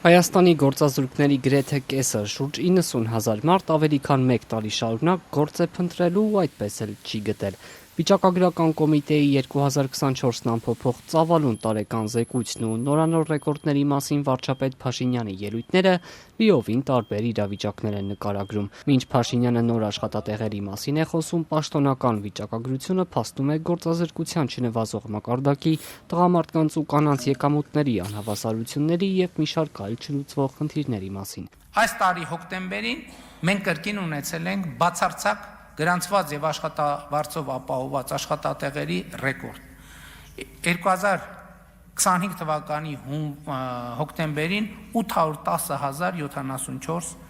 Հայաստանի գործազուրկների գրեթե կեսը, շուրջ 90,000 մարդ ավելի քան 1 տարի շարունակ գործ է փնտրելու ու այդպես էլ չի գտել։ Վիճակագրական կոմիտեի 2024-ն ամփոփող ծավալուն տարեկան զեկույցն ու նորանոր ռեկորդների մասին վարչապետ Փաշինյանի ելույթները լիովին տարբեր իրավիճակներ են նկարագրում։ Մինչ Փաշինյանը նոր աշխատատեղերի մասին է խոսում, պաշտոնական վիճակագրությունը փաստում է գործազրկության չնվազող մակարդակի, տղամարդկանց ու կանանց եկամուտների անհավասարությունների եւ մի շարք այլ չլուծվող խնդիրների մասին։ Այս տարի հոկտեմբերին մենք կրկին ունեցել ենք բացարձակ գրանցված եւ աշխատավարձով ապահովված աշխատատեղերի ռեկորդ։ 2025 թվականի հոկտեմբերին 810,074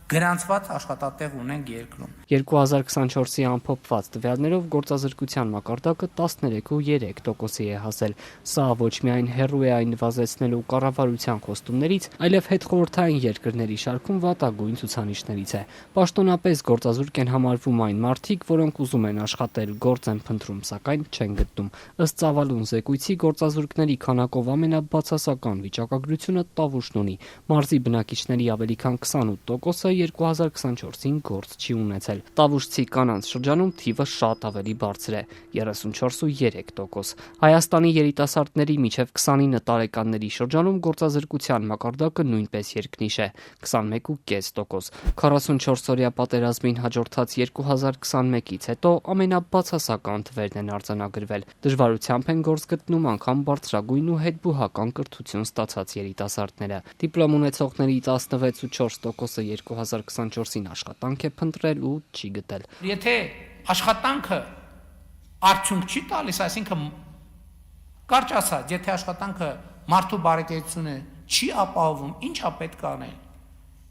գրանցված աշխատատեղ ունենք երկրում։ 2024-ի ամփոփված տվյալներով գործազրկության մակարդակը 13.3%-ի է հասել։ Սա ոչ միայն հեռու է այն նվազեցնելու կառավարության խոստումներից, այլև հետխորհրդային երկրների շարքում վատագույն ցուցանիշներից է։ Պաշտոնապես գործազուրկ են համարվում այն մարդիկ, որոնք ուզում են աշխատել, գործ են փնտրում, սակայն չեն գտնում։ Ըստ ծավալուն զեկույցի գործազուրկների քանակով ամենաբացասական վիճակագրությունը Տավուշն ունի։ Մարզի բնակիչների ավելի քան 28%-ը 2024-ին գործ չի ունեցել։ Տավուշցի կանանց շրջանում թիվը շատ ավելի բարձր է՝ 34.3%։ Հայաստանի երիտասարդների միջև 29 տարեկանների շրջանում գործազրկության մակարդակը նույնպես երկնիշ է՝ 21.5%։ 44-օրյա պատերազմին հաջորդած 2021-ից հետո ամենաբացասական թվերն են արձանագրվել։ Դժվարությամբ են գործ գտնում անգամ բարձրագույն ու հետբուհական կրթություն ստացած երիտասարդները։ Դիպլոմ ունեցողների 16.4%-ը 2024-ին աշխատանք է փնտրել ու չի գտել։ Եթե աշխատանքը արդյունք չի տալիս, այսինքն կարճ ասած, եթե աշխատանքը մարդու բարեկեցությունը չի ապահովում, ինչա պետք անել։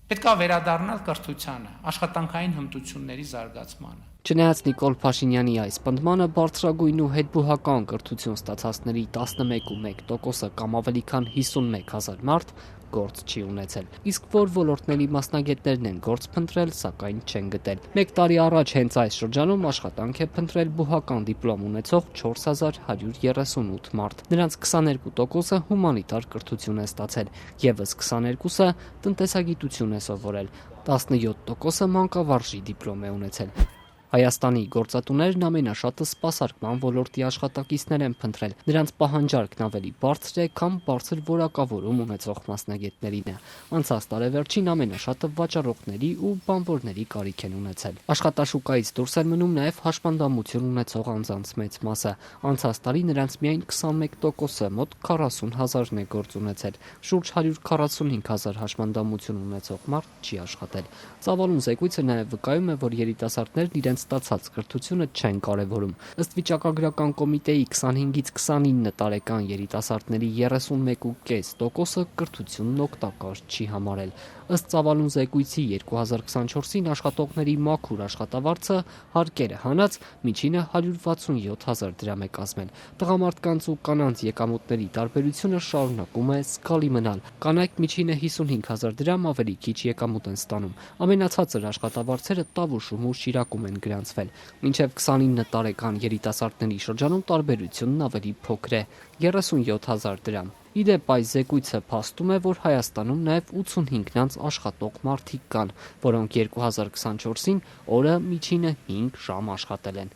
Պետք է վերադառնալ կրթությանը, աշխատանքային հմտությունների զարգացմանը։ Չնայած Նիկոլ Փաշինյանի այս պնդմանը, բարձրագույն ու հետբուհական կրթություն ստացածների 11.1%-ը կամ ավելի քան 51,000 մարդ գործ չի ունեցել։ Իսկ որ ոլորտների մասնագետներն են գործ փնտրել, սակայն չեն գտել։ Մեկ տարի առաջ հենց այս շրջանում աշխատանք է փնտրել բուհական դիպլոմ ունեցող 4138 մարդ։ Նրանց 22%-ը հումանիտար կրթություն է ստացել, եւս 22%-ը տնտեսագիտություն է սովորել, 17%-ը մանկավարժի դիպլոմ է ունեցել։ Հայաստանի գործատուներն ամենաշատը սպասարկման ոլորտի աշխատակիցներ են փնտրել։ Նրանց պահանջարկն ավելի բարձր է, քան բարձր որակավորում ունեցող մասնագետներինը։ Անցած տարեվերջին ամենաշատը վաճառողների ու բանվորների կարիք են ունեցել։ Աշխատաշուկայից դուրս են մնում նաև հաշմանդամություն ունեցող անձանց մեծ մասը։ Անցած տարի նրանց միայն 21%-ը, մոտ 40,000-ն է գործ ունեցել։ Շուրջ 145,000 հաշմանդամություն ունեցող մարդ չի աշխատել։ Ծավալուն զեկույցը նաև վկայում է, որ երիտասարդներն իրենց ստացած կրթությունը չեն կարևորում։ Ըստ վիճակագրական կոմիտեի 25-ից 29 տարեկան երիտասարդների 31.5%-ը կրթությունն օգտակար չի համարել։ Ըստ ծավալուն զեկույցի 2024-ին աշխատողների մաքուր աշխատավարձը հարկերը հանած միջինը 167,000 դրամ է կազմել։ Տղամարդկանց ու կանանց եկամուտների տարբերությունը շարունակում է զգալի մնալ։ Կանայք միջինը 55,000 դրամ ավելի քիչ եկամուտ են ստանում։ Ամենացածր աշխատավարձերը Տավուշում ու Շիրակում են գրանցվել։ Մինչև 29 տարեկան երիտասարդների շրջանում տարբերությունն ավելի փոքր է՝ 37,000 դրամ։ Իդեպ այս զեկույցը փաստում է, որ Հայաստանում նաև 85-նանց աշխատող մարդիկ կան, որոնք 2024-ին օրը միջինը 5 ժամ աշխատել են։